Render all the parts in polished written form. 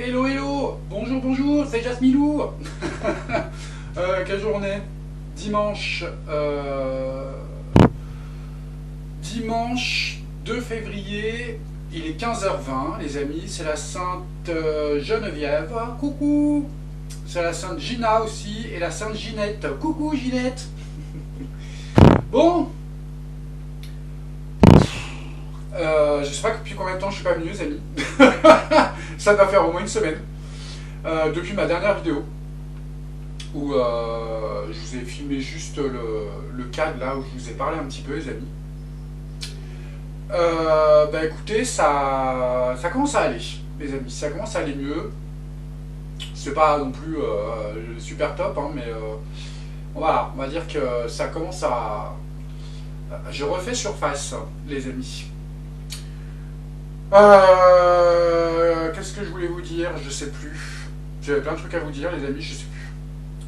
Hello, hello. Bonjour, bonjour, c'est Jasmilou. Quelle journée? Dimanche, dimanche 2 février, il est 15h20, les amis. C'est la Sainte Geneviève. Coucou. C'est la Sainte Gina aussi et la Sainte Ginette. Coucou, Ginette. Bon. Je sais pas depuis combien de temps je suis pas venu, les amis. Ça doit faire au moins une semaine. Depuis ma dernière vidéo, où je vous ai filmé juste le cadre là où je vous ai parlé un petit peu, les amis. Bah écoutez, ça commence à aller, les amis. Ça commence à aller mieux. C'est pas non plus super top, hein, mais voilà, on va dire que ça commence à. Je refais surface, les amis. Qu'est-ce que je voulais vous dire? Je sais plus. J'avais plein de trucs à vous dire, les amis, je sais plus.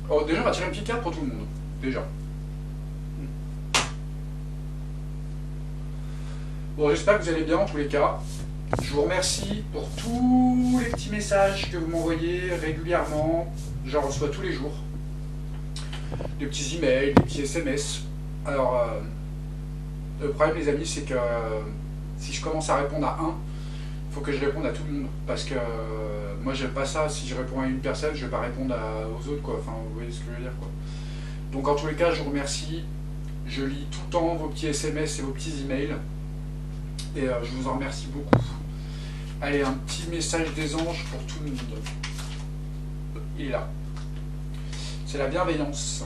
Oh, déjà, on va tirer une petite carte pour tout le monde. Déjà. Bon, j'espère que vous allez bien en tous les cas. Je vous remercie pour tous les petits messages que vous m'envoyez régulièrement. J'en reçois tous les jours. Des petits emails, des petits SMS. Alors, le problème, les amis, c'est que si je commence à répondre à un, il faut que je réponde à tout le monde. Parce que moi, j'aime pas ça. Si je réponds à une personne, je vais pas répondre aux autres, quoi. Enfin, vous voyez ce que je veux dire, quoi. Donc, en tous les cas, je vous remercie. Je lis tout le temps vos petits SMS et vos petits emails. Et je vous en remercie beaucoup. Allez, un petit message des anges pour tout le monde. Il est là. C'est la bienveillance.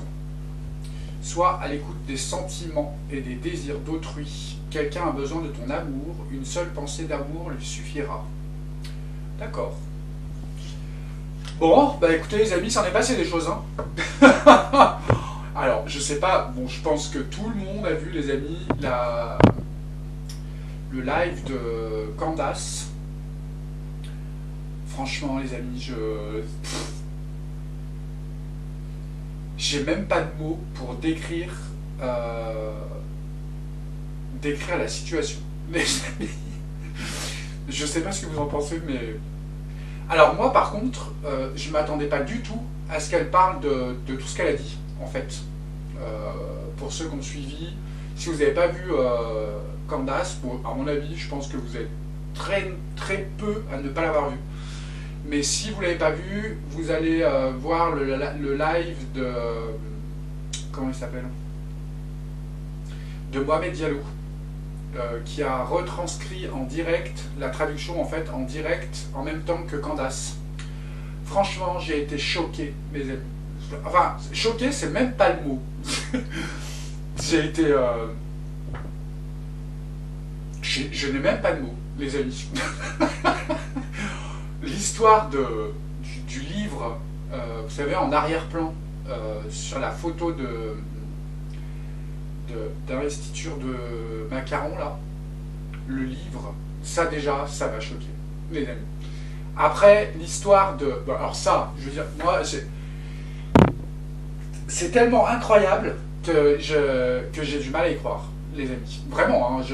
Sois à l'écoute des sentiments et des désirs d'autrui. Quelqu'un a besoin de ton amour. Une seule pensée d'amour lui suffira. D'accord. Bon, bah écoutez les amis, ça en est passé des choses, hein. Alors, je sais pas, bon, je pense que tout le monde a vu, les amis, le live de Candace. Franchement, les amis, j'ai même pas de mots pour décrire la situation. Les amis, je sais pas ce que vous en pensez, mais alors moi, par contre, je m'attendais pas du tout à ce qu'elle parle de tout ce qu'elle a dit, en fait. Pour ceux qui ont suivi, si vous n'avez pas vu Candace, bon, à mon avis, je pense que vous êtes très très peu à ne pas l'avoir vu. Mais si vous ne l'avez pas vu, vous allez voir le live de. Comment il s'appelle? De Mohamed Diallo, qui a retranscrit en direct, la traduction en fait en direct, en même temps que Candace. Franchement, j'ai été choqué, mes amis. Enfin, choqué, c'est même pas le mot. J'ai été. Je n'ai même pas de mots, les amis. L'histoire du livre, vous savez, en arrière-plan, sur la photo d'investiture de Macron, là, le livre, ça déjà, ça m'a choqué, les amis. Après, l'histoire de... Bon, alors ça, je veux dire, moi, c'est tellement incroyable que j'ai du mal à y croire, les amis. Vraiment, hein,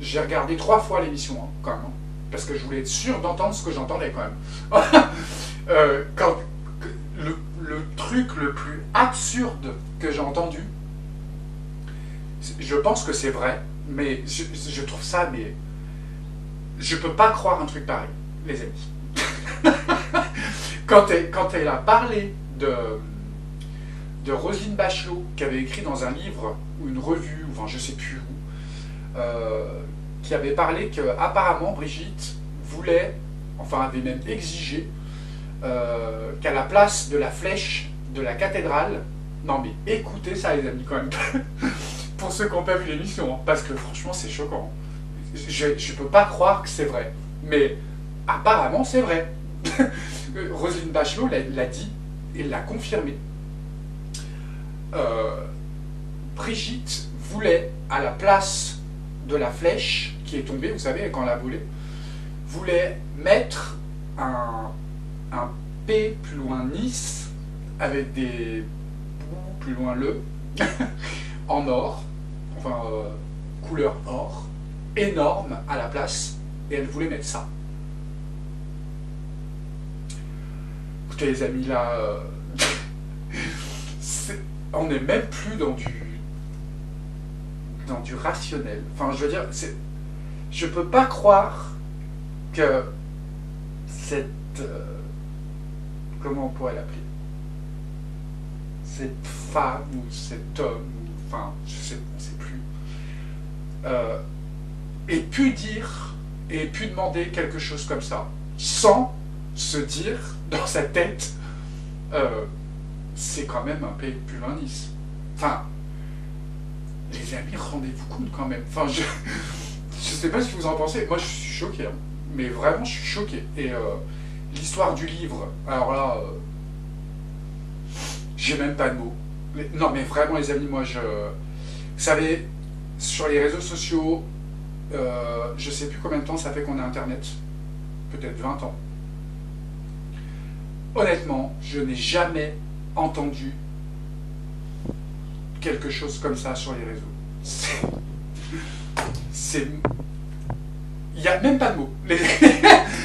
j'ai regardé 3 fois l'émission, hein, quand même. Hein, parce que je voulais être sûr d'entendre ce que j'entendais, quand même. Quand le truc le plus absurde que j'ai entendu, je pense que c'est vrai, mais je trouve ça, mais je peux pas croire un truc pareil, les amis. Quand elle a parlé de Roselyne Bachelot, qui avait écrit dans un livre ou une revue, ou enfin je sais plus où, qui avait parlé que apparemment Brigitte voulait, enfin avait même exigé, qu'à la place de la flèche de la cathédrale, non mais écoutez ça les amis quand même, pour ceux qui n'ont pas vu l'émission, hein, parce que franchement c'est choquant. Je peux pas croire que c'est vrai, mais apparemment c'est vrai. Roselyne Bachelot l'a dit et l'a confirmé. Brigitte voulait, à la place de la flèche qui est tombée, vous savez, quand elle a volé, voulait mettre un P plus loin Nice, avec des bouts plus loin le, en or, enfin couleur or, énorme à la place, et elle voulait mettre ça. écoutez les amis, là, on n'est même plus dans du rationnel. Enfin, je veux dire, je peux pas croire que cette... comment on pourrait l'appeler? Cette femme ou cet homme, enfin, on sait plus, ait pu dire et ait pu demander quelque chose comme ça, sans se dire dans sa tête, c'est quand même un pays de Pulvinis. Enfin, les amis, rendez-vous compte quand même. Enfin, je sais pas ce que vous en pensez. Moi, je suis choqué, hein. Mais vraiment, je suis choqué. Et l'histoire du livre, alors là, j'ai même pas de mots. Non, mais vraiment, les amis, moi, vous savez, sur les réseaux sociaux, je sais plus combien de temps ça fait qu'on a Internet. Peut-être 20 ans. Honnêtement, je n'ai jamais entendu quelque chose comme ça sur les réseaux. Il n'y a même pas de mots.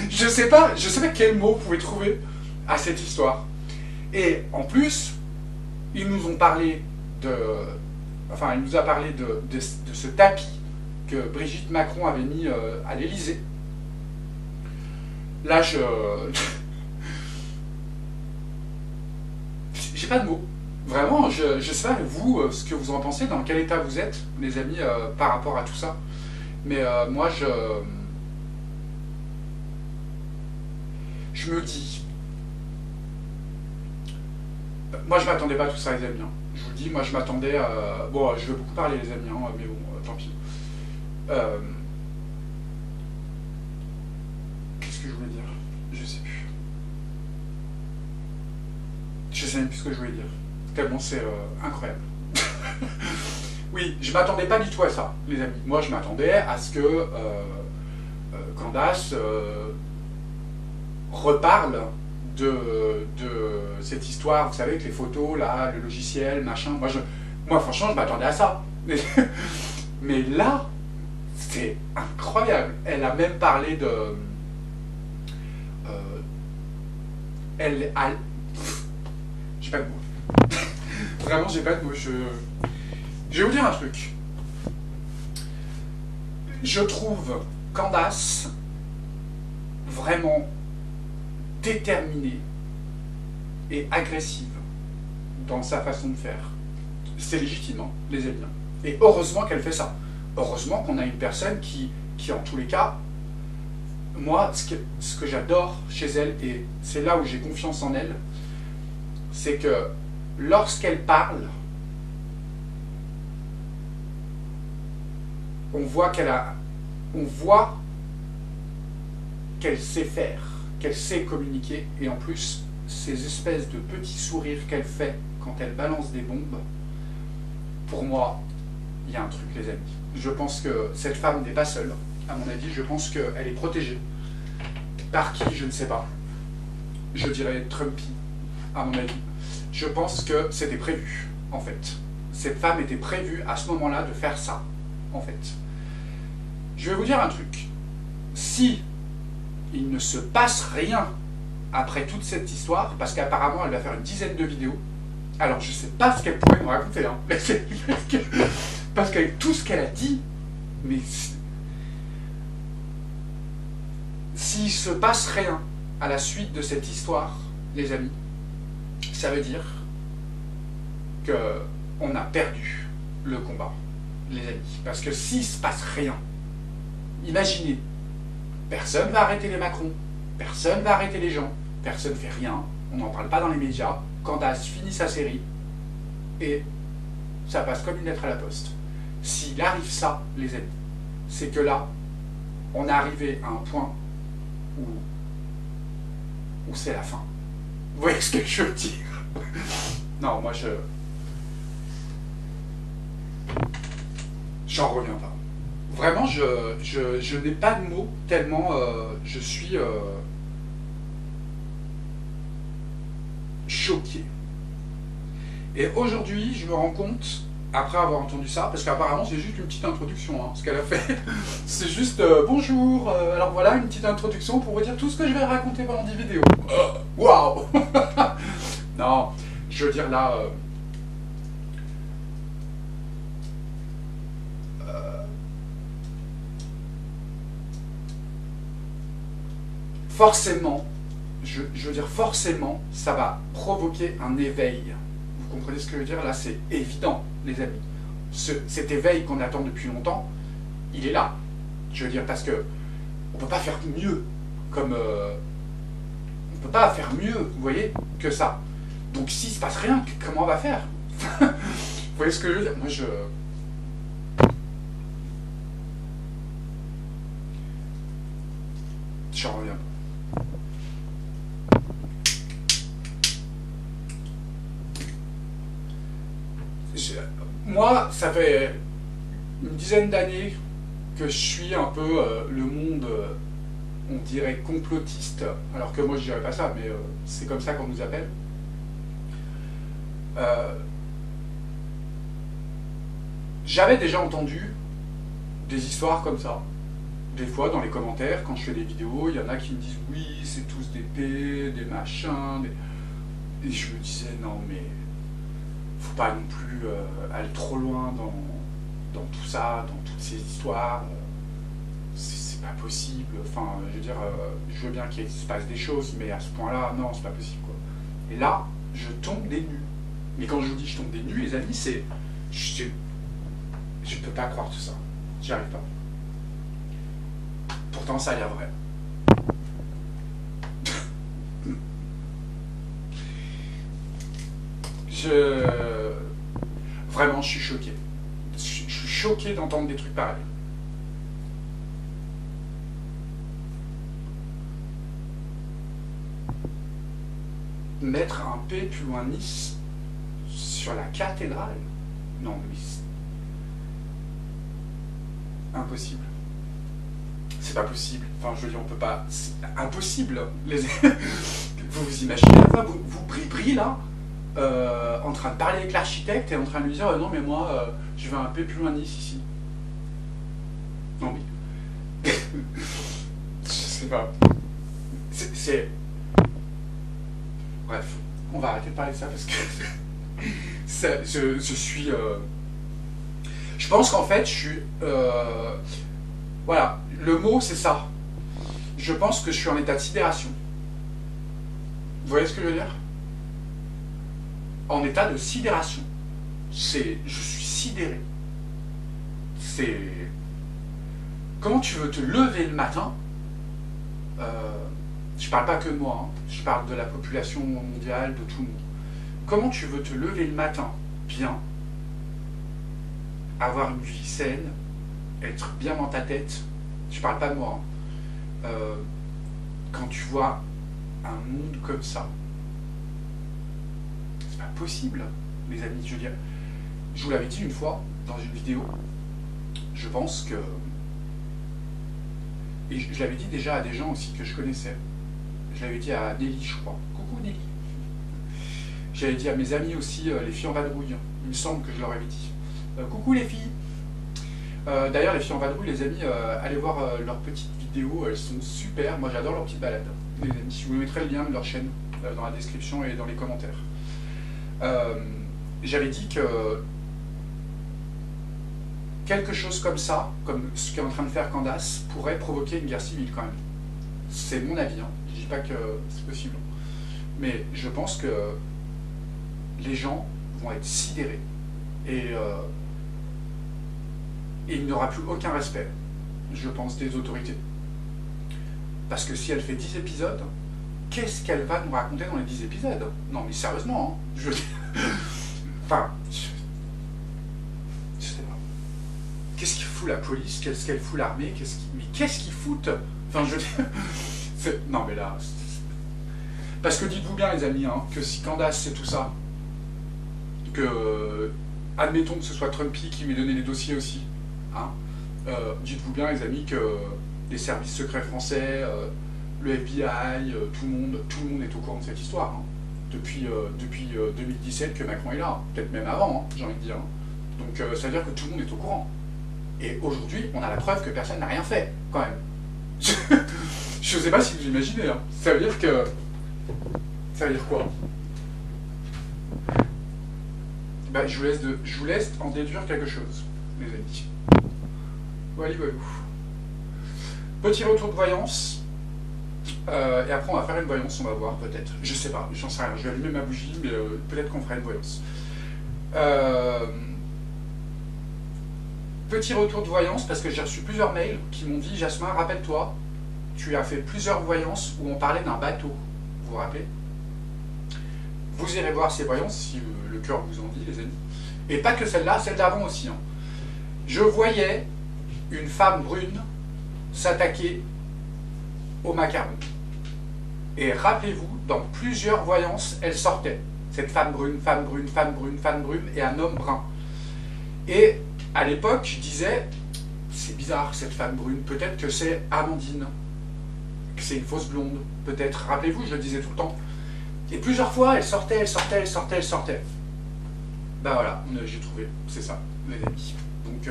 Je sais pas quel mot vous pouvez trouver à cette histoire. Et en plus, ils nous ont parlé il nous a parlé de ce tapis que Brigitte Macron avait mis à l'Élysée. Là, j'ai pas de mots. Vraiment, je sais pas, vous, ce que vous en pensez, dans quel état vous êtes, les amis, par rapport à tout ça. Mais moi, je me dis... Moi, je m'attendais pas à tout ça, les amis. Hein. Je vous le dis, moi, je m'attendais à... Bon, je vais beaucoup parler, les amis, hein, mais bon, tant pis. Qu'est-ce que je voulais dire? Je sais plus. Je sais même plus ce que je voulais dire. Tellement c'est incroyable. Oui, je m'attendais pas du tout à ça, les amis. Moi, je m'attendais à ce que Candace reparle de cette histoire, vous savez, avec les photos, là, le logiciel, machin. Moi franchement, je m'attendais à ça. Mais là, c'est incroyable. Elle a même parlé de... j'ai pas de mots. Vraiment, j'ai pas de mots. Je vais vous dire un truc. Je trouve Candace vraiment déterminée et agressive dans sa façon de faire. C'est légitime, hein, les amis. Et heureusement qu'elle fait ça. Heureusement qu'on a une personne qui en tous les cas, moi, ce que j'adore chez elle, et c'est là où j'ai confiance en elle, c'est que lorsqu'elle parle, on voit qu'elle sait faire, qu'elle sait communiquer, et en plus, ces espèces de petits sourires qu'elle fait quand elle balance des bombes, pour moi, il y a un truc, les amis. Je pense que cette femme n'est pas seule, à mon avis. Je pense qu'elle est protégée. Par qui, je ne sais pas. Je dirais Trumpy, à mon avis. Je pense que c'était prévu, en fait. Cette femme était prévue à ce moment-là de faire ça, en fait. Je vais vous dire un truc. Si il ne se passe rien après toute cette histoire, parce qu'apparemment elle va faire une dizaine de vidéos, alors je ne sais pas ce qu'elle pourrait nous raconter, hein, parce qu'avec tout ce qu'elle a dit, mais s'il ne se passe rien à la suite de cette histoire, les amis, ça veut dire qu'on a perdu le combat, les amis. Parce que s'il ne se passe rien, imaginez, personne ne va arrêter les Macron, personne ne va arrêter les gens, personne ne fait rien, on n'en parle pas dans les médias, Candace finit sa série, et ça passe comme une lettre à la poste. S'il arrive ça, les amis, c'est que là, on est arrivé à un point où c'est la fin. Vous voyez ce que je veux dire? Non, moi j'en reviens pas. Vraiment, je n'ai pas de mots tellement je suis choqué. Et aujourd'hui, je me rends compte après avoir entendu ça, parce qu'apparemment c'est juste une petite introduction, hein, ce qu'elle a fait. C'est juste bonjour, alors voilà une petite introduction pour vous dire tout ce que je vais raconter pendant 10 vidéos. Waouh. Non, je veux dire là... forcément, je veux dire forcément, ça va provoquer un éveil. Vous comprenez ce que je veux dire? Là, c'est évident, les amis. Cet éveil qu'on attend depuis longtemps, il est là. Je veux dire, parce que on peut pas faire mieux, comme... on peut pas faire mieux, vous voyez, que ça. Donc s'il se passe rien, comment on va faire? Vous voyez ce que je veux dire? Moi, j'en reviens. Moi, ça fait une dizaine d'années que je suis un peu le monde, on dirait complotiste, alors que moi je dirais pas ça, mais c'est comme ça qu'on nous appelle. J'avais déjà entendu des histoires comme ça. Des fois, dans les commentaires, quand je fais des vidéos, il y en a qui me disent oui, c'est tous des P, des machins, et je me disais non mais faut pas non plus aller trop loin dans tout ça, dans toutes ces histoires. C'est pas possible. Enfin, je veux dire, je veux bien qu'il se passe des choses, mais à ce point-là, non, c'est pas possible, quoi. Et là, je tombe des nues. Mais quand je vous dis je tombe des nues, les amis, c'est... Je peux pas croire tout ça. J'y arrive pas. Pourtant, ça a l'air vrai. Vraiment, je suis choqué. Je suis choqué d'entendre des trucs pareils. Mettre un P plus loin Nice sur la cathédrale. Non, mais impossible. C'est pas possible. Enfin, je veux dire, on peut pas... C'est impossible. Vous vous imaginez la fois, vous brillez là, en train de parler avec l'architecte et en train de lui dire non mais moi, je veux un P plus loin Nice ici. Non mais... je sais pas. C'est... Bref, on va arrêter de parler de ça parce que je suis... Je pense qu'en fait, je suis... voilà, le mot c'est ça. Je pense que je suis en état de sidération. Vous voyez ce que je veux dire? En état de sidération. Je suis sidéré. C'est... Comment tu veux te lever le matin? Je parle pas que de moi, hein. Je parle de la population mondiale, de tout le monde. Comment tu veux te lever le matin bien, avoir une vie saine, être bien dans ta tête? Je parle pas de moi, hein. Quand tu vois un monde comme ça, c'est pas possible, les amis. Je veux dire, je vous l'avais dit une fois dans une vidéo, je pense que, et je l'avais dit déjà à des gens aussi que je connaissais. Je l'avais dit à Nelly, je crois. Coucou Nelly. J'avais dit à mes amis aussi, les filles en vadrouille. Il me semble que je leur avais dit. Coucou les filles. D'ailleurs, les filles en vadrouille, les amis, allez voir leurs petites vidéos, elles sont super. Moi, j'adore leurs petites balades. Les amis, je vous mettrai le lien de leur chaîne dans la description et dans les commentaires. J'avais dit que quelque chose comme ça, comme ce qu'est en train de faire Candace, pourrait provoquer une guerre civile quand même. C'est mon avis, hein. Je dis pas que c'est possible. Mais je pense que les gens vont être sidérés. Et il n'y aura plus aucun respect, je pense, des autorités. Parce que si elle fait 10 épisodes, qu'est-ce qu'elle va nous raconter dans les 10 épisodes? Non mais sérieusement, hein, je veux dire... Enfin... Je sais pas. Qu'est-ce qu'il fout la police? Qu'est-ce qu'elle fout l'armée? Mais qu'est-ce qu'ils foutent? Enfin, je veux dire... Non mais là... Parce que dites-vous bien les amis, hein, que si Candace c'est tout ça, que... Admettons que ce soit Trumpy qui lui donnait les dossiers aussi, hein, dites-vous bien les amis que les services secrets français, le FBI, tout le monde est au courant de cette histoire, hein, depuis 2017 que Macron est là, peut-être même avant, hein, j'ai envie de dire. Donc ça veut dire que tout le monde est au courant. Et aujourd'hui, on a la preuve que personne n'a rien fait, quand même. Je ne sais pas si vous imaginez. Hein. Ça veut dire que... Ça veut dire quoi? Ben, je vous laisse en déduire quelque chose, les amis. Voilà, voilà. Petit retour de voyance. Et après, on va faire une voyance, on va voir, peut-être. Je sais pas, j'en sais rien. Je vais allumer ma bougie, mais peut-être qu'on fera une voyance. Petit retour de voyance, parce que j'ai reçu plusieurs mails qui m'ont dit, Jasmin, rappelle-toi, tu as fait plusieurs voyances où on parlait d'un bateau. Vous vous rappelez? Vous irez voir ces voyances si le cœur vous en dit, les amis. Et pas que celle-là, celle d'avant aussi. Hein. Je voyais une femme brune s'attaquer au macaron. Et rappelez-vous, dans plusieurs voyances, elle sortait. Cette femme brune, femme brune, femme brune, femme brune et un homme brun. Et à l'époque, je disais, c'est bizarre cette femme brune, peut-être que c'est Amandine, que c'est une fausse blonde, peut-être. Rappelez-vous, je le disais tout le temps. Et plusieurs fois, elle sortait, elle sortait, elle sortait, elle sortait. Ben voilà, j'ai trouvé, c'est ça, les amis. Donc,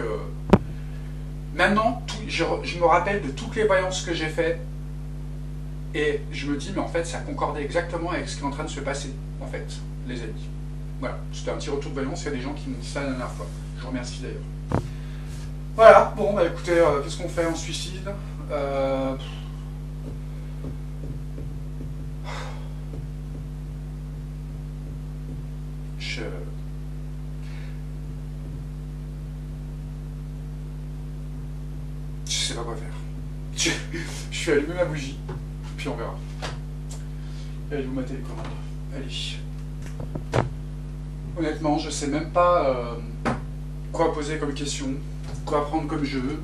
maintenant, je me rappelle de toutes les voyances que j'ai faites, et je me dis, mais en fait, ça concordait exactement avec ce qui est en train de se passer, en fait, les amis. Voilà, c'était un petit retour de voyance, il y a des gens qui m'ont dit ça la dernière fois. Je vous remercie d'ailleurs. Voilà, bon, bah écoutez, qu'est-ce qu'on fait en suicide? Je sais pas quoi faire. Je vais allumer ma bougie, puis on verra. Allez, vous ma télécommande. Allez. Honnêtement, je sais même pas quoi poser comme question, quoi prendre comme jeu.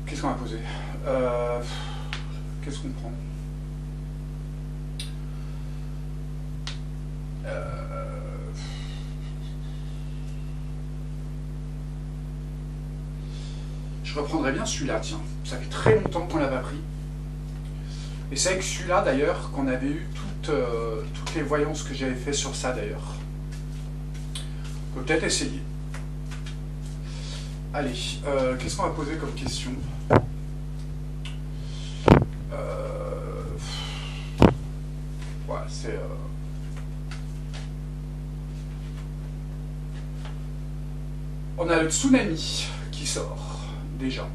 Qu'est-ce qu'on va poser? Qu'est-ce qu'on prend? Je reprendrai bien celui-là, tiens. Ça fait très longtemps qu'on l'a pas pris. Et c'est avec celui-là, d'ailleurs, qu'on avait eu toutes les voyances que j'avais fait sur ça, d'ailleurs. On peut peut-être essayer. Allez, qu'est-ce qu'on va poser comme question? Voilà, c'est... On a le tsunami qui sort, déjà.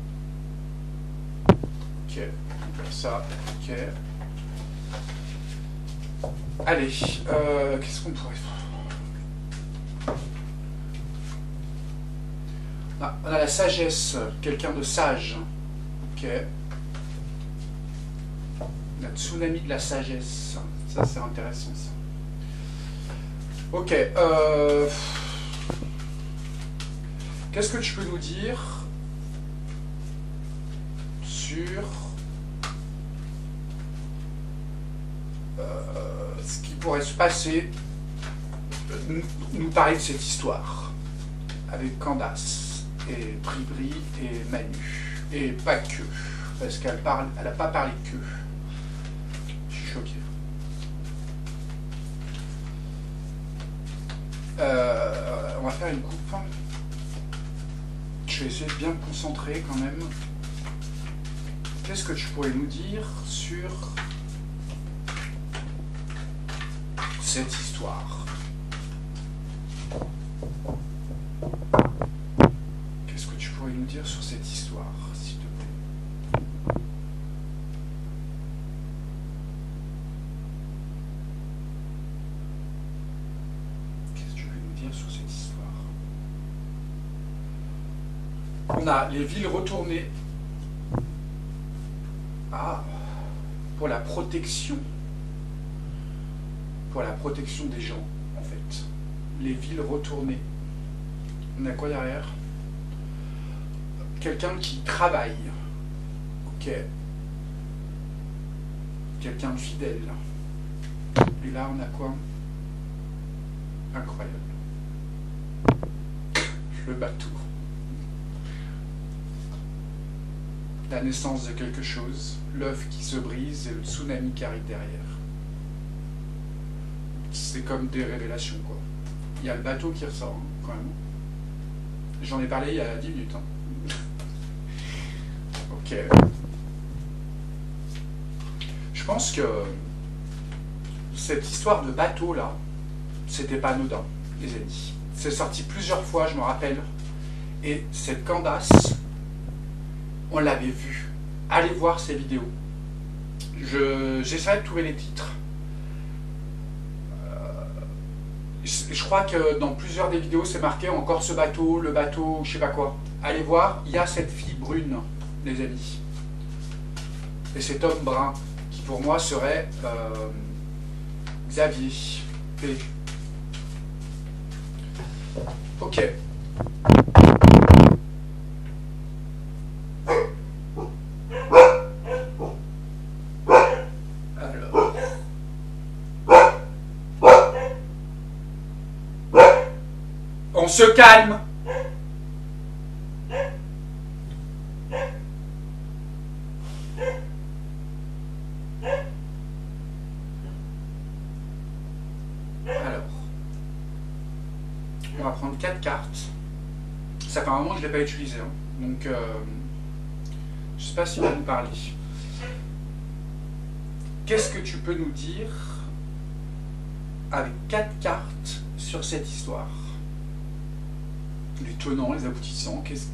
Ok, ça, ok. Allez, qu'est-ce qu'on pourrait faire? Ah, on a la sagesse, quelqu'un de sage. Ok. La tsunami de la sagesse. Ça, c'est intéressant, ça. Ok. Qu'est-ce que tu peux nous dire sur ce qui pourrait se passer, nous parler de cette histoire avec Candace et Bribri et Manu, et pas que, parce qu'elle n'a pas parlé que. Je suis choqué. On va faire une coupe. Je vais essayer de bien me concentrer quand même. Qu'est-ce que tu pourrais nous dire sur cette histoire? Qu'est-ce que tu pourrais nous dire sur cette histoire, s'il te plaît? Qu'est-ce que tu veux nous dire sur cette histoire? On a les villes retournées. Ah, pour la protection. Pour la protection des gens, en fait. Les villes retournées. On a quoi derrière? Quelqu'un qui travaille. Ok. Quelqu'un de fidèle. Et là, on a quoi? Incroyable. Le bateau. la naissance de quelque chose, l'œuf qui se brise et le tsunami qui arrive derrière. C'est comme des révélations, quoi. Il y a le bateau qui ressort, hein, quand même. J'en ai parlé il y a 10 minutes. Hein. Ok. Je pense que cette histoire de bateau, là, c'était pas anodin, les amis. C'est sorti plusieurs fois, je me rappelle. Et cette Candace, on l'avait vue. Allez voir ces vidéos. J'essaierai de trouver les titres. Je crois que dans plusieurs des vidéos, c'est marqué encore ce bateau, le bateau, je sais pas quoi. Allez voir, il y a cette fille brune, les amis. Et cet homme brun, qui pour moi serait Xavier P. Ok. On se calme. Alors, on va prendre 4 cartes. Ça fait un moment que je ne l'ai pas utilisé, hein. Donc je ne sais pas s'il va nous parler. Qu'est-ce que tu peux nous dire avec 4 cartes sur cette histoire? Les tenants, les aboutissants, qu'est-ce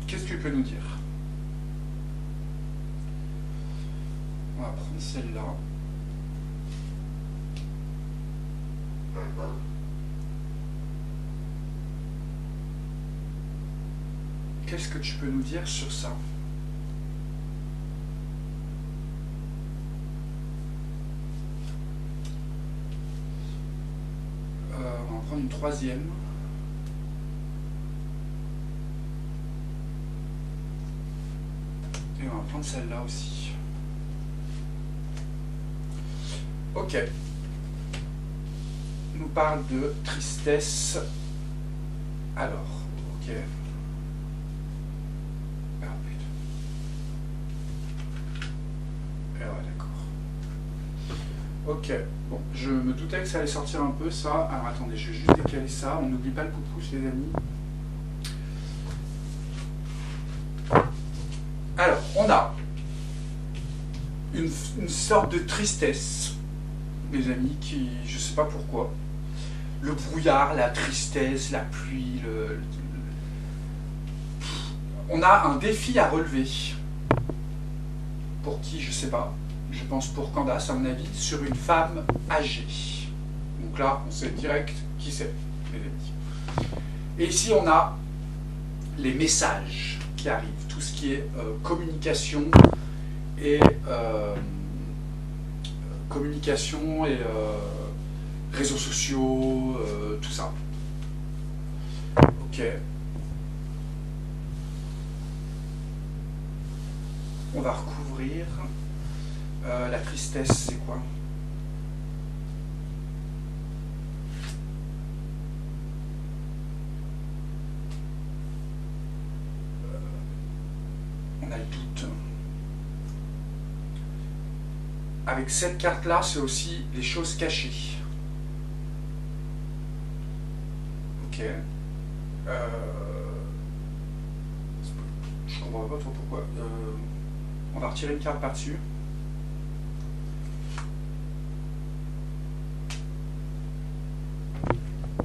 que tu peux nous dire? On va prendre celle-là. Qu'est-ce que tu peux nous dire sur ça? On va en prendre une troisième. Et on va prendre celle-là aussi. Ok. On nous parle de tristesse. Alors, ok. Ah, putain. Ah ouais, d'accord. Ok. Bon, je me doutais que ça allait sortir un peu, ça. Alors, attendez, je vais juste décaler ça. On n'oublie pas le pouce, les amis. Alors, on a une sorte de tristesse, mes amis, qui, je ne sais pas pourquoi, le brouillard, la tristesse, la pluie, on a un défi à relever. Pour qui, je ne sais pas, je pense pour Candace, à mon avis, sur une femme âgée. Donc là, on sait direct qui c'est, les amis. Et ici, on a les messages qui arrivent, tout ce qui est communication et réseaux sociaux, tout ça. Ok. On va recouvrir. La tristesse, c'est quoi? On a le doute. Avec cette carte-là, c'est aussi les choses cachées. Ok. Je comprends pas trop pourquoi. On va retirer une carte par-dessus.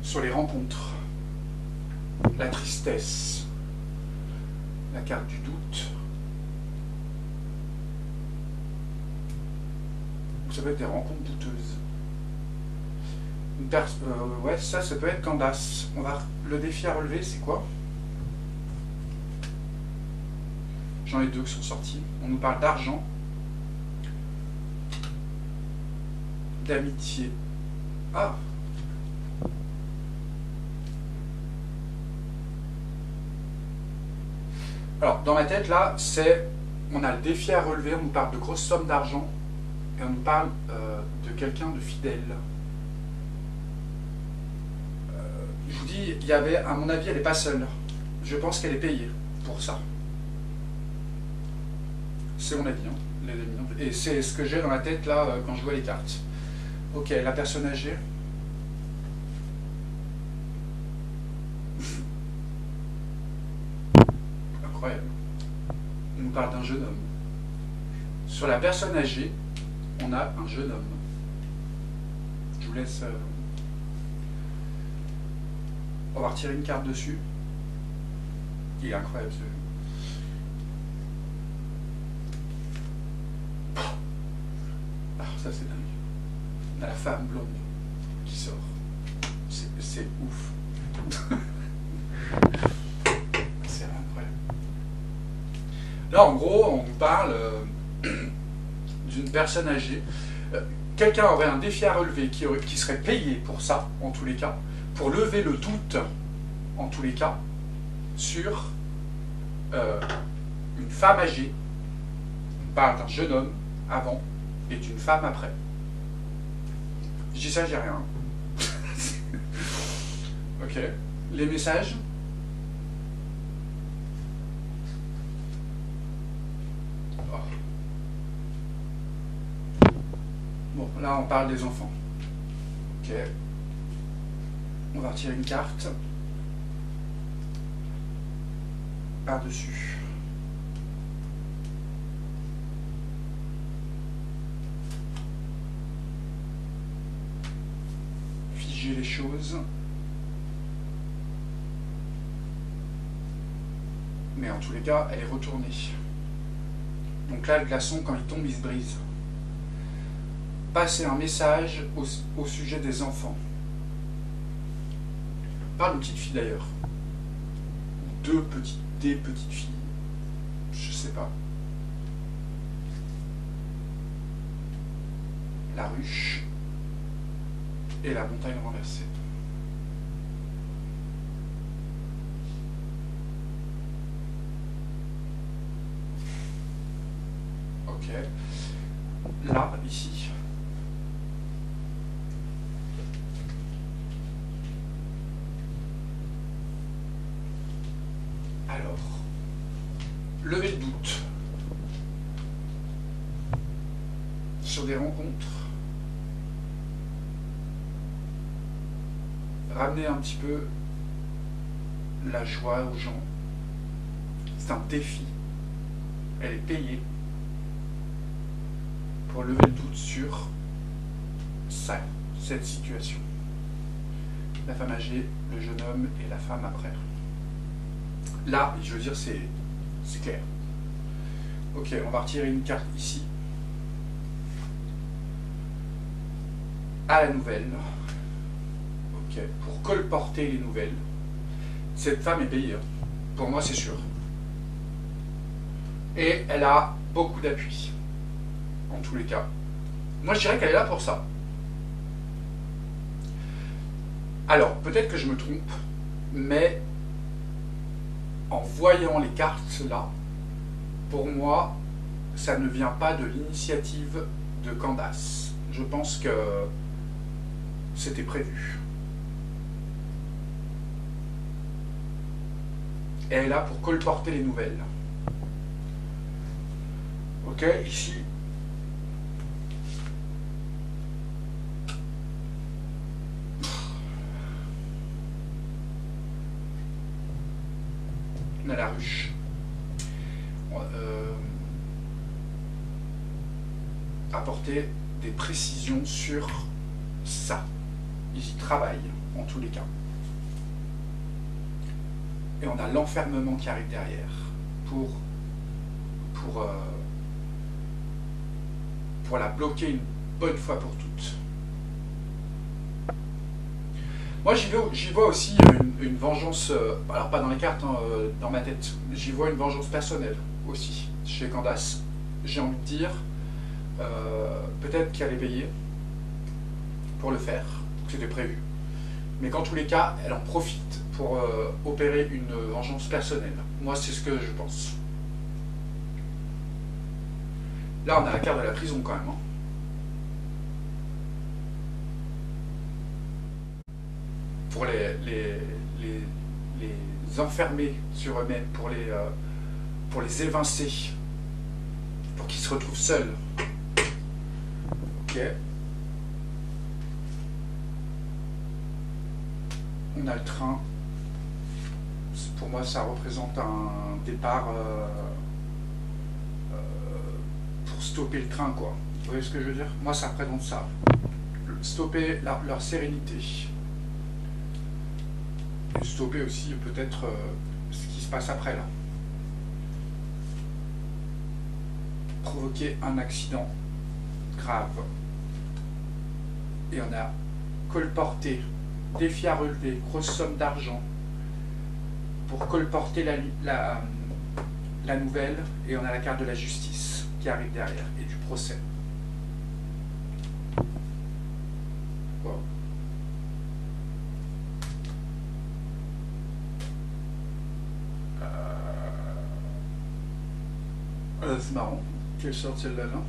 Sur les rencontres, la tristesse, la carte du doute. Ça peut être des rencontres douteuses. Ouais, ça peut être Candace. Le défi à relever, c'est quoi? J'en ai 2 qui sont sortis. On nous parle d'argent, d'amitié. Ah! Alors, dans ma tête, là, on a le défi à relever, on nous parle de grosses sommes d'argent, et on nous parle de quelqu'un de fidèle. Je vous dis, il y avait, à mon avis, elle n'est pas seule. Je pense qu'elle est payée pour ça. C'est mon avis, hein, les dominantes. Et c'est ce que j'ai dans la tête là quand je vois les cartes. Ok, la personne âgée. Incroyable. On nous parle d'un jeune homme. Sur la personne âgée, on a un jeune homme. Je vous laisse... On va retirer une carte dessus. Il est incroyable ce jeu. Ah, ça c'est dingue. On a la femme blonde qui sort. C'est ouf. C'est incroyable. Là, en gros, on nous parle d'une personne âgée. Quelqu'un aurait un défi à relever qui serait payé pour ça, en tous les cas, pour lever le doute, en tous les cas, sur une femme âgée. On parle d'un jeune homme avant et d'une femme après. Je dis ça, j'ai rien. Ok. Les messages. Oh. Bon, là on parle des enfants. Ok. On va retirer une carte. Par-dessus. Figer les choses. Mais en tous les cas, elle est retournée. Donc là, le glaçon, quand il tombe, il se brise. Passer un message au sujet des enfants. Parle d'une petite fille d'ailleurs. Des petites filles. Je sais pas. La ruche et la montagne renversée. Ok. Là, ici. Alors, lever le doute sur des rencontres, ramener un petit peu la joie aux gens. C'est un défi. Elle est payée pour lever le doute sur ça, cette situation. La femme âgée, le jeune homme et la femme après. Là, je veux dire, c'est clair. Ok, on va retirer une carte ici. À la nouvelle. Ok, pour colporter les nouvelles. Cette femme est payée, hein. Pour moi, c'est sûr. Et elle a beaucoup d'appui. En tous les cas. Moi, je dirais qu'elle est là pour ça. Alors, peut-être que je me trompe, mais en voyant les cartes là, pour moi, ça ne vient pas de l'initiative de Candace. Je pense que c'était prévu. Et elle est là pour colporter les nouvelles. Ok, ici. On a la ruche. Apporter des précisions sur ça. Ils y travaillent, en tous les cas. Et on a l'enfermement qui arrive derrière pour la bloquer une bonne fois pour toutes. Moi, j'y vois aussi une vengeance, alors pas dans les cartes, hein, dans ma tête, j'y vois une vengeance personnelle aussi, chez Candace. J'ai envie de dire, peut-être qu'elle est payée pour le faire, que c'était prévu. Mais qu'en tous les cas, elle en profite pour opérer une vengeance personnelle. Moi, c'est ce que je pense. Là, on a la carte de la prison quand même. Hein. Pour les enfermer sur eux-mêmes, pour les évincer pour qu'il se retrouve seul. Ok. On a le train. Pour moi, ça représente un départ pour stopper le train, quoi. Vous voyez ce que je veux dire? Moi, ça représente ça. Stopper leur sérénité. Et stopper aussi, peut-être, ce qui se passe après, là. Provoquer un accident grave. Et on a colporté, défi à relever, grosse somme d'argent pour colporter la nouvelle, et on a la carte de la justice qui arrive derrière, et du procès. Wow. C'est marrant. Quelle sorte celle-là, là?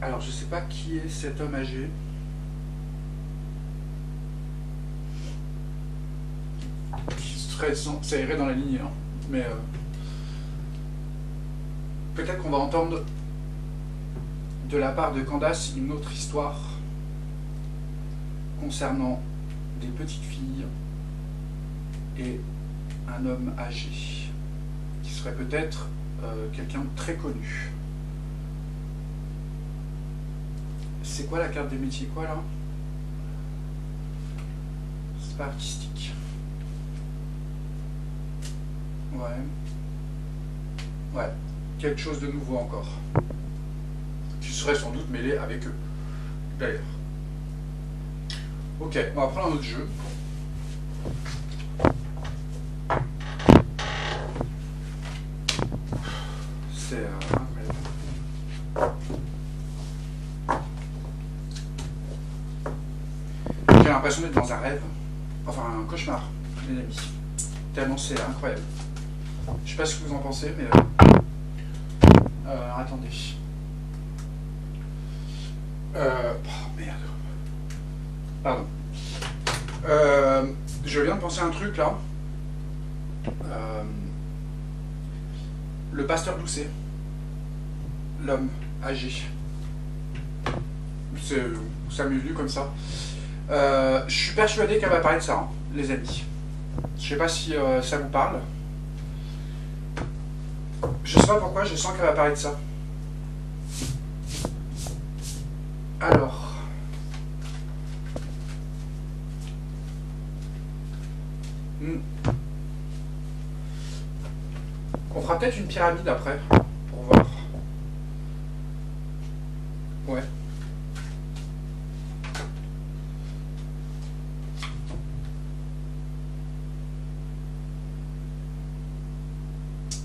Alors, je sais pas qui est cet homme âgé. Ça irait dans la lignée, hein. Mais peut-être qu'on va entendre de la part de Candace une autre histoire concernant des petites filles et un homme âgé, qui serait peut-être quelqu'un de très connu. C'est quoi la carte des métiers, quoi, là? C'est pas artistique. Ouais. Ouais. Quelque chose de nouveau encore. Qui serait sans doute mêlé avec eux, d'ailleurs. Ok, on va prendre un autre jeu. C'est incroyable. J'ai l'impression d'être dans un rêve. Enfin, un cauchemar, les amis. Tellement c'est incroyable. Je sais pas ce que vous en pensez, mais... attendez. Oh, merde. Pardon. Je viens de penser à un truc, là. Le pasteur Doucet. L'homme âgé. Ça m'est venu comme ça. Je suis persuadé qu'elle va parler de ça, hein, les amis. Je sais pas si ça vous parle. Je sais pas pourquoi, je sens qu'elle va parler de ça. Alors. On fera peut-être une pyramide après, pour voir. Ouais.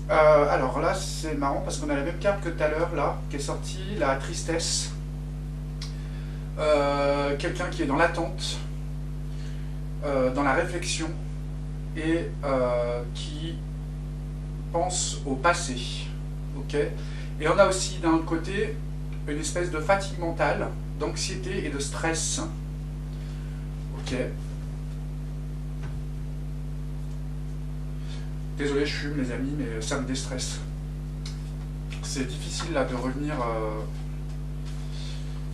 Alors là, c'est marrant parce qu'on a la même carte que tout à l'heure, là, qui est sortie, la tristesse. Quelqu'un qui est dans l'attente, dans la réflexion, et qui pense au passé. Ok. Et on a aussi d'un côté une espèce de fatigue mentale, d'anxiété et de stress. Ok. Désolé, je fume, les amis, mais ça me déstresse. C'est difficile là de revenir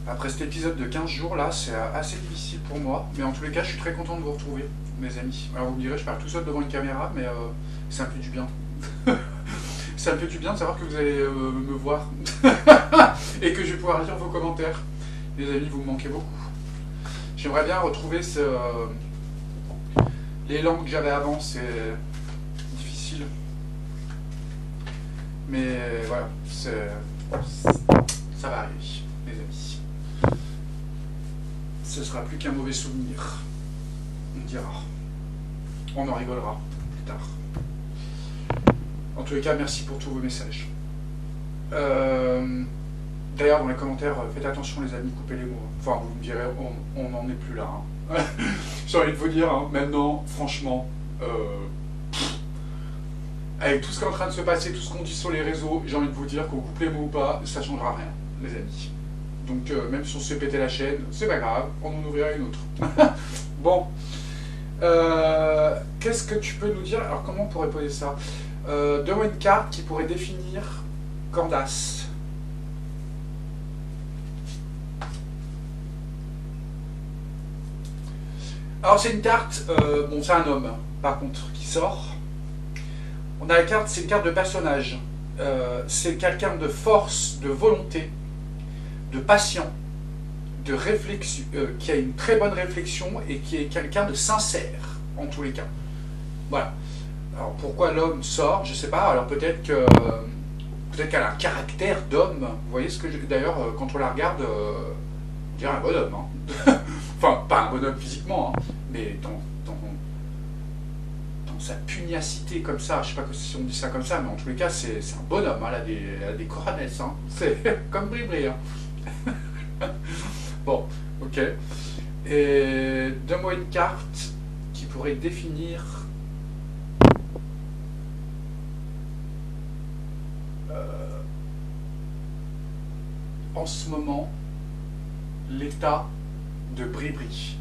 après cet épisode de 15 jours là, c'est assez difficile pour moi. Mais en tous les cas, je suis très content de vous retrouver, mes amis. Alors vous me direz, je parle tout seul devant une caméra, mais ça me fait du bien. Ça me fait du bien de savoir que vous allez me voir et que je vais pouvoir lire vos commentaires. Les amis, vous me manquez beaucoup. J'aimerais bien retrouver l'élan que j'avais avant, c'est difficile. Mais voilà, ça va arriver, les amis. Ce sera plus qu'un mauvais souvenir. On dira. On en rigolera plus tard. En tous les cas, merci pour tous vos messages. D'ailleurs, dans les commentaires, faites attention les amis, coupez les mots. Enfin, vous me direz, on n'en est plus là. Hein. J'ai envie de vous dire, hein, maintenant, franchement, avec tout ce qui est en train de se passer, tout ce qu'on dit sur les réseaux, j'ai envie de vous dire qu'on coupe les mots ou pas, ça ne changera rien, les amis. Donc, même si on se fait péter la chaîne, c'est pas grave, on en ouvrira une autre. Bon, Qu'est-ce que tu peux nous dire? Alors, comment on pourrait poser ça? Donne-moi une carte qui pourrait définir Candace. Alors, c'est une carte, bon, c'est un homme, par contre, qui sort. On a la carte, c'est une carte de personnage. C'est quelqu'un de force, de volonté, de patient, de réflexion, qui a une très bonne réflexion et qui est quelqu'un de sincère, en tous les cas. Voilà. Alors pourquoi l'homme sort, je sais pas. Alors peut-être qu'elle a un caractère d'homme. Vous voyez ce que d'ailleurs quand on la regarde, on dirait un bonhomme. Hein. Enfin, pas un bonhomme physiquement, hein, mais dans sa pugnacité comme ça. Je sais pas si on dit ça comme ça, mais en tous les cas, c'est un bonhomme. Hein. Elle a des coronets. Hein. C'est comme Bribri. Hein. Bon, ok. Et donne-moi une carte qui pourrait définir en ce moment l'état de Bribri.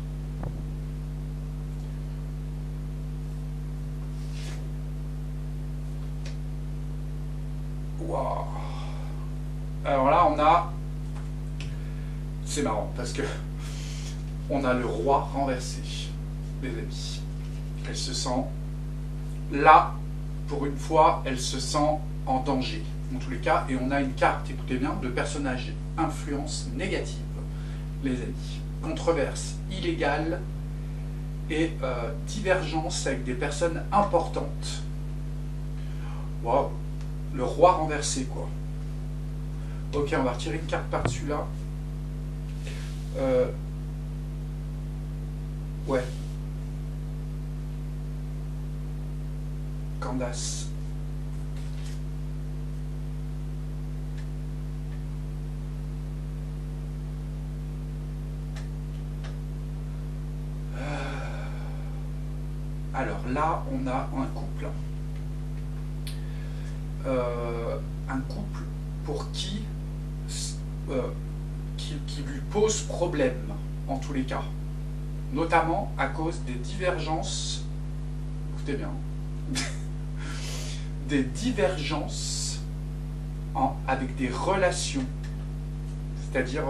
Waouh. Alors là, on a... C'est marrant parce que on a le roi renversé, les amis. Elle se sent là, pour une fois, elle se sent en danger, en tous les cas, et on a une carte, écoutez bien, de personnage influence négative, les amis. Controverse illégale et divergence avec des personnes importantes. Waouh, le roi renversé, quoi. Ok, on va retirer une carte par-dessus là. Ouais. Candace. Alors là, on a un couple. Un couple pour qui lui pose problème, en tous les cas. Notamment à cause des divergences, écoutez bien, des divergences avec des relations. C'est-à-dire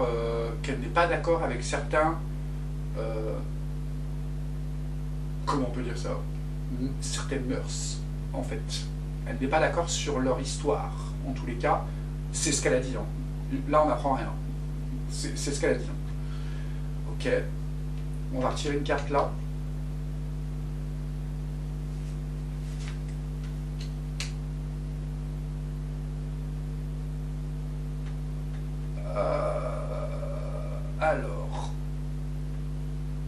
qu'elle n'est pas d'accord avec certains... comment on peut dire ça? Certaines mœurs, en fait. Elle n'est pas d'accord sur leur histoire, en tous les cas. C'est ce qu'elle a dit. Hein. Là, on n'apprend rien. C'est ce qu'elle a dit. Ok. On va retirer une carte là. Alors.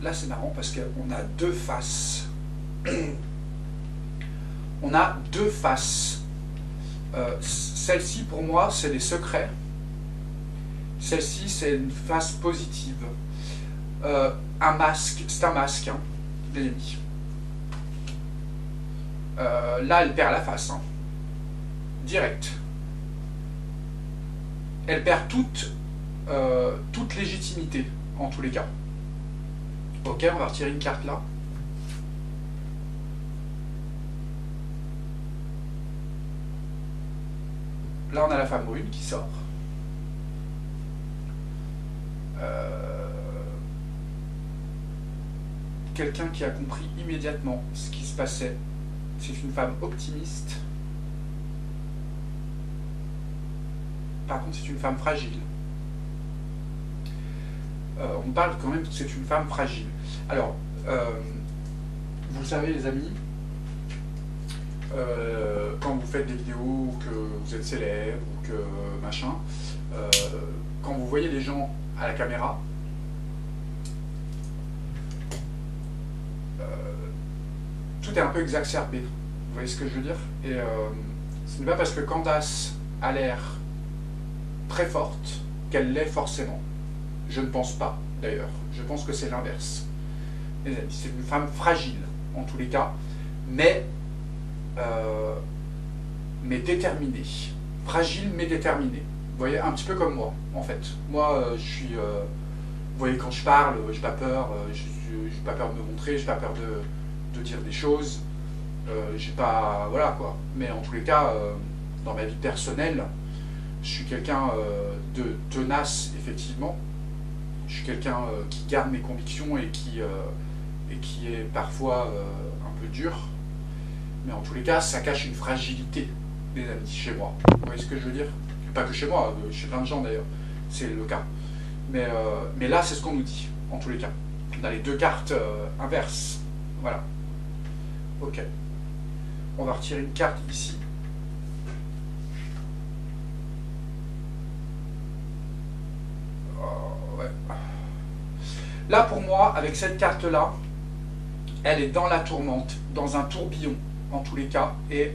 Là, c'est marrant parce qu'on a deux faces. On a deux faces. Celle-ci, pour moi, c'est des secrets. Celle-ci, c'est une face positive. Un masque, c'est un masque, hein, les amis. Là, elle perd la face. Hein. Direct. Elle perd toute légitimité, en tous les cas. Ok, on va retirer une carte là. Là, on a la femme brune qui sort. Quelqu'un qui a compris immédiatement ce qui se passait. C'est une femme optimiste. Par contre, c'est une femme fragile. On parle quand même que c'est une femme fragile. Alors, vous savez les amis, quand vous faites des vidéos, que vous êtes célèbre, ou que machin, quand vous voyez les gens à la caméra, tout est un peu exacerbé. Vous voyez ce que je veux dire? Et ce n'est pas parce que Candace a l'air très forte qu'elle l'est forcément. Je ne pense pas, d'ailleurs. Je pense que c'est l'inverse. C'est une femme fragile, en tous les cas, mais déterminée. Fragile, mais déterminée. Vous voyez, un petit peu comme moi, en fait. Moi, je suis... vous voyez, quand je parle, j'ai pas peur, j'ai pas peur de me montrer, j'ai pas peur de dire des choses. J'ai pas... Voilà quoi. Mais en tous les cas, dans ma vie personnelle, je suis quelqu'un de tenace, effectivement. Je suis quelqu'un qui garde mes convictions et qui est parfois un peu dur. Mais en tous les cas, ça cache une fragilité, les amis, chez moi. Vous voyez ce que je veux dire? Pas que chez moi, chez plein de gens d'ailleurs, c'est le cas. Mais là, c'est ce qu'on nous dit, en tous les cas. On a les deux cartes inverses. Voilà. Ok. On va retirer une carte ici. Ouais. Là, pour moi, avec cette carte-là, elle est dans la tourmente, dans un tourbillon, en tous les cas, et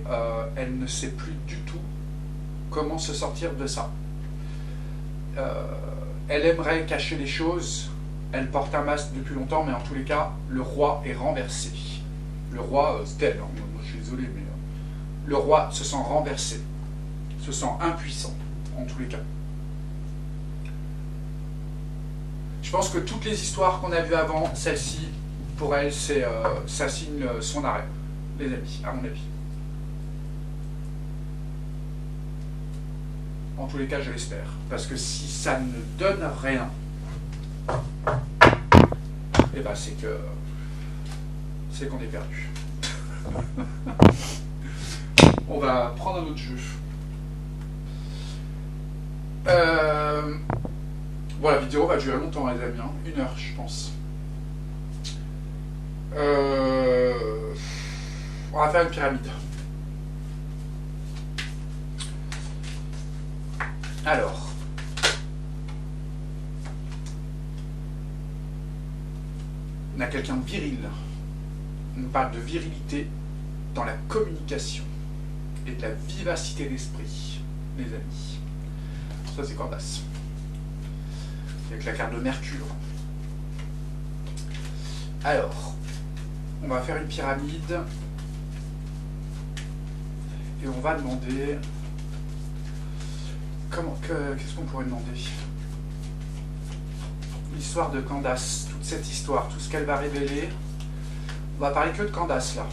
elle ne sait plus du tout comment se sortir de ça. Elle aimerait cacher les choses, elle porte un masque depuis longtemps, mais en tous les cas, le roi est renversé. Le roi, c'est elle, hein, moi je suis désolé, mais le roi se sent renversé, se sent impuissant, en tous les cas. Je pense que toutes les histoires qu'on a vues avant, celle-ci, pour elle, ça signe son arrêt, les amis, à mon avis. En tous les cas, je l'espère. Parce que si ça ne donne rien, eh ben c'est qu'on est perdu. On va prendre un autre jeu. Bon, la vidéo va durer longtemps, les amis, hein. 1 heure, je pense. On va faire une pyramide. Alors, on a quelqu'un de viril. On parle de virilité dans la communication et de la vivacité d'esprit, les amis. Ça, c'est Candace. Avec la carte de Mercure. Alors, on va faire une pyramide et on va demander... Qu'est-ce qu'on pourrait demander? L'histoire de Candace, toute cette histoire, tout ce qu'elle va révéler. On va parler que de Candace là.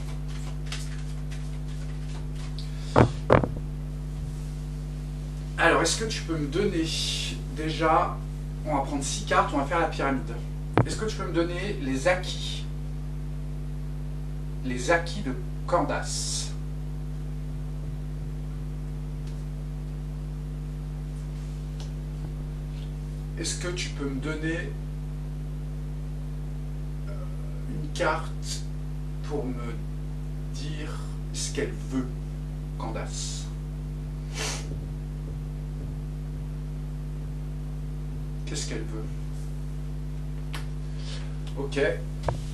Alors, est-ce que tu peux me donner déjà, on va prendre 6 cartes, on va faire la pyramide. Est-ce que tu peux me donner les acquis? Les acquis de Candace. Est-ce que tu peux me donner une carte pour me dire ce qu'elle veut, Candace? Qu'est-ce qu'elle veut? Ok.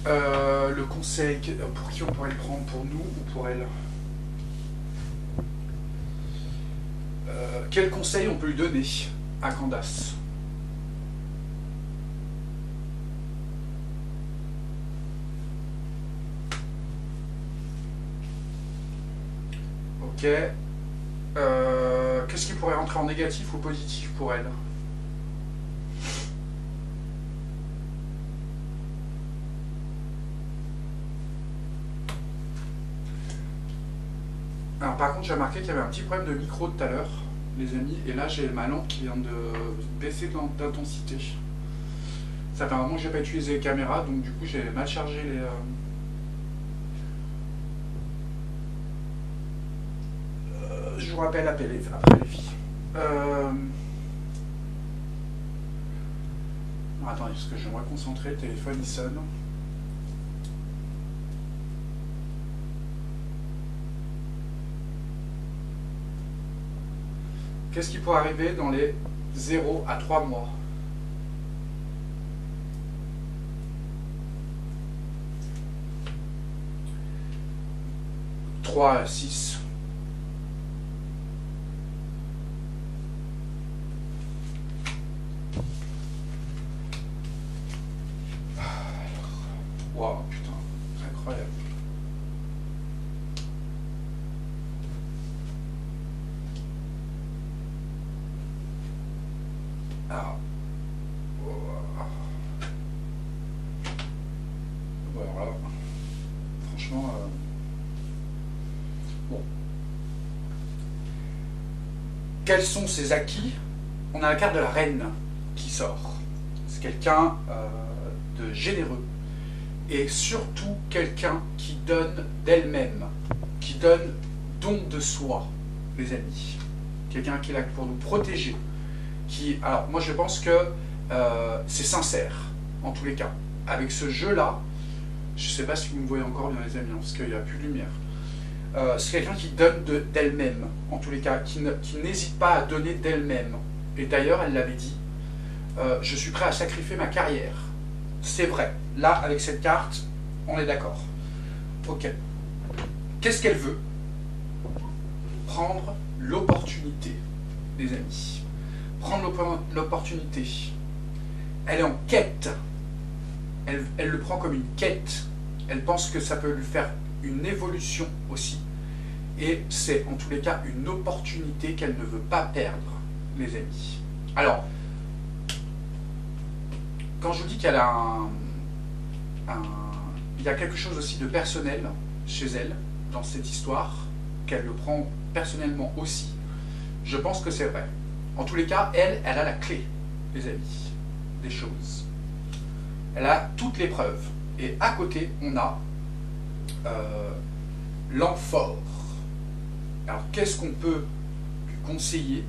Le conseil, pour qui on pourrait le prendre? Pour nous ou pour elle? Quel conseil on peut lui donner à Candace? Ok. Qu'est-ce qui pourrait rentrer en négatif ou positif pour elle? Alors par contre, j'ai remarqué qu'il y avait un petit problème de micro tout à l'heure, les amis, et là j'ai ma lampe qui vient de baisser d'intensité. Ça fait un moment que j'ai pas utilisé les caméras, donc du coup j'ai mal chargé les... Je vous rappelle après les filles. Attendez, parce que je vais me reconcentrer, le téléphone il sonne. Qu'est-ce qui pourrait arriver dans les 0 à 3 mois? « 3 à 6. Waouh, putain, c'est incroyable. Alors, voilà. franchement... Bon. Quels sont ses acquis? On a la carte de la reine qui sort. C'est quelqu'un de généreux. Et surtout quelqu'un qui donne d'elle-même, qui donne don de soi, les amis. Quelqu'un qui est là pour nous protéger. Alors, moi je pense que c'est sincère, en tous les cas. Avec ce jeu-là, je ne sais pas si vous me voyez encore bien les amis, parce qu'il n'y a plus de lumière. C'est quelqu'un qui donne d'elle-même, en tous les cas, qui n'hésite pas à donner d'elle-même. Et d'ailleurs, elle l'avait dit, je suis prêt à sacrifier ma carrière. C'est vrai. Là, avec cette carte, on est d'accord. Ok. Qu'est-ce qu'elle veut? Prendre l'opportunité, les amis. Prendre l'opportunité. Elle est en quête. Elle le prend comme une quête. Elle pense que ça peut lui faire une évolution aussi. Et c'est en tous les cas une opportunité qu'elle ne veut pas perdre, les amis. Alors, quand je vous dis qu'elle a il y a quelque chose aussi de personnel chez elle, dans cette histoire, qu'elle le prend personnellement aussi, je pense que c'est vrai. En tous les cas, elle a la clé, les amis, des choses. Elle a toutes les preuves. Et à côté, on a l'amphore. Alors, qu'est-ce qu'on peut lui conseiller?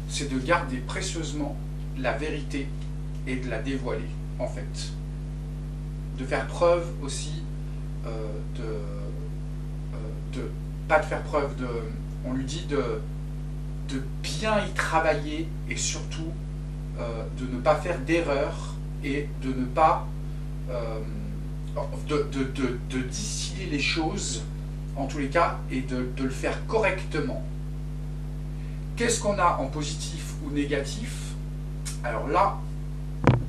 C'est de garder précieusement la vérité et de la dévoiler, en fait. De faire preuve aussi pas de faire preuve de... On lui dit de bien y travailler et surtout de ne pas faire d'erreur et de ne pas... de distiller les choses, en tous les cas, et de le faire correctement. Qu'est-ce qu'on a en positif ou négatif? Alors là,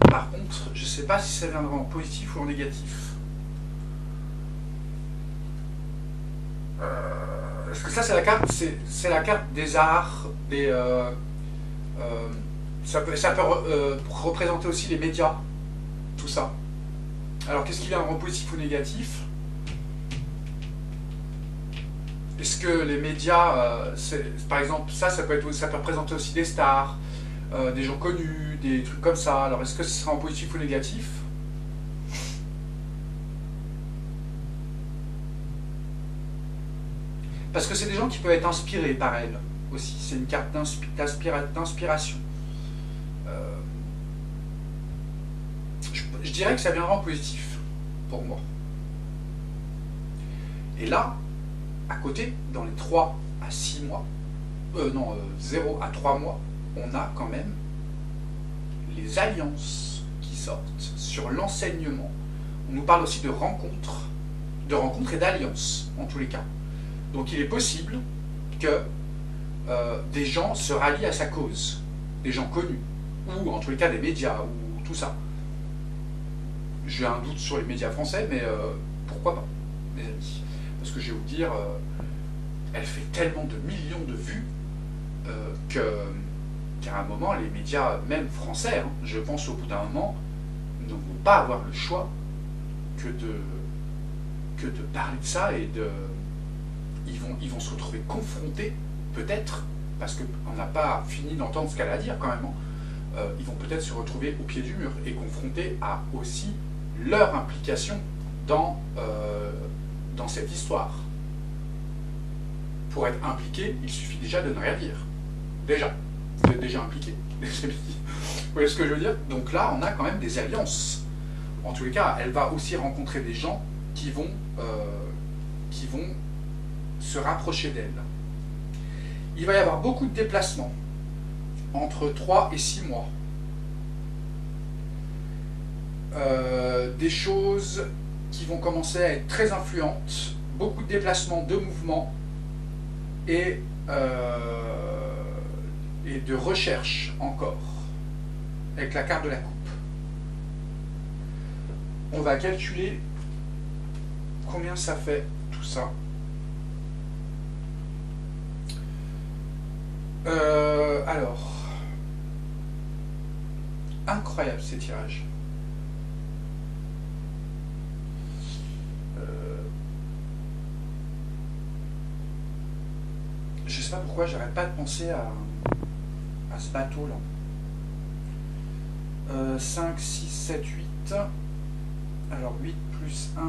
par contre, je ne sais pas si ça viendra en positif ou en négatif. Parce que ça, c'est la carte, c'est la carte des arts, ça peut représenter aussi les médias, tout ça. Alors, qu'est-ce qui vient en positif ou négatif? Est-ce que les médias, par exemple, ça peut représenter aussi des stars, des gens connus, des trucs comme ça. Alors, est-ce que ce sera en positif ou négatif? Parce que c'est des gens qui peuvent être inspirés par elle aussi. C'est une carte d'inspiration. Je dirais que ça viendra en positif, pour moi. Et là, à côté, dans les 3 à 6 mois, 0 à 3 mois, on a quand même les alliances qui sortent sur l'enseignement. On nous parle aussi de rencontres et d'alliances, en tous les cas. Donc il est possible que des gens se rallient à sa cause, des gens connus, ou en tous les cas des médias, ou tout ça. J'ai un doute sur les médias français, mais pourquoi pas, mes amis? Parce que je vais vous dire, elle fait tellement de millions de vues qu'à un moment, les médias, même français, hein, je pense au bout d'un moment, ne vont pas avoir le choix que de parler de ça et de... Ils vont se retrouver confrontés, peut-être, parce qu'on n'a pas fini d'entendre ce qu'elle a à dire quand même, hein. Ils vont peut-être se retrouver au pied du mur et confrontés à aussi leur implication dans cette histoire. Pour être impliqué, il suffit déjà de ne rien dire. Déjà, vous êtes déjà impliqué. Vous voyez ce que je veux dire? Donc là, on a quand même des alliances. En tous les cas, elle va aussi rencontrer des gens qui vont se rapprocher d'elle. Il va y avoir beaucoup de déplacements entre 3 et 6 mois. Des choses qui vont commencer à être très influentes, beaucoup de déplacements, de mouvements et de recherche encore, avec la carte de la coupe. On va calculer combien ça fait tout ça. Alors, incroyable ces tirages. sais pas pourquoi j'arrête pas de penser à ce bateau là. 5, 6, 7, 8. Alors 8 plus 1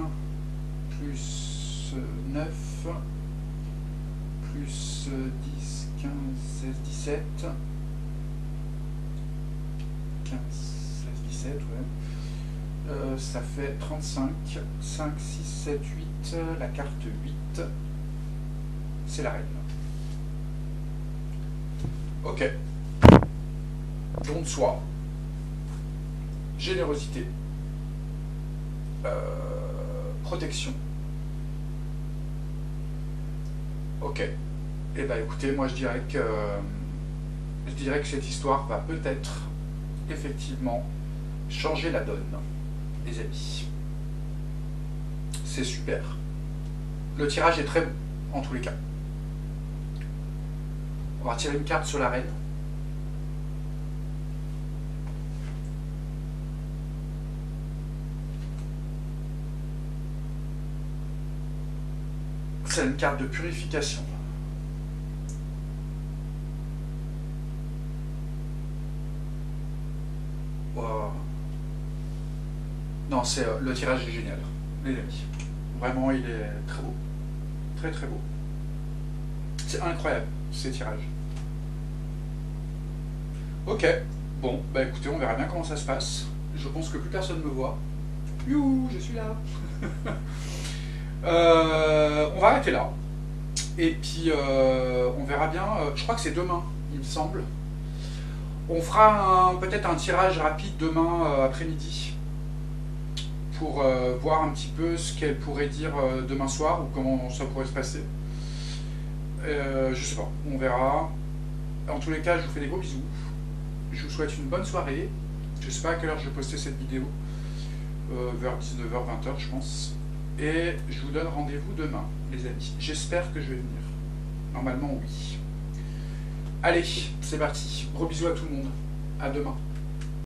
plus 9 plus 10, 15, 16, 17. 15, 16, 17, ouais. Ça fait 35. 5, 6, 7, 8. La carte 8. C'est la reine. Ok. Don de soi. Générosité. Protection. Ok. Eh ben écoutez, moi je dirais que cette histoire va peut-être effectivement changer la donne, les amis. C'est super. Le tirage est très bon, en tous les cas. On va tirer une carte sur la reine. C'est une carte de purification. Wow. Non, le tirage est génial, les amis. Vraiment, il est très beau. Très très beau. C'est incroyable, ces tirages. Ok, bon, bah écoutez, on verra bien comment ça se passe. Je pense que plus personne me voit. Youhou, je suis là. On va arrêter là. Et puis, on verra bien. Je crois que c'est demain, il me semble. On fera peut-être un tirage rapide demain après-midi pour voir un petit peu ce qu'elle pourrait dire demain soir ou comment ça pourrait se passer. Je sais pas, on verra. En tous les cas, je vous fais des gros bisous. Je vous souhaite une bonne soirée. Je sais pas à quelle heure je vais poster cette vidéo. Vers 19h, 20h, je pense. Et je vous donne rendez-vous demain, les amis. J'espère que je vais venir. Normalement, oui. Allez, c'est parti. Gros bisous à tout le monde. À demain.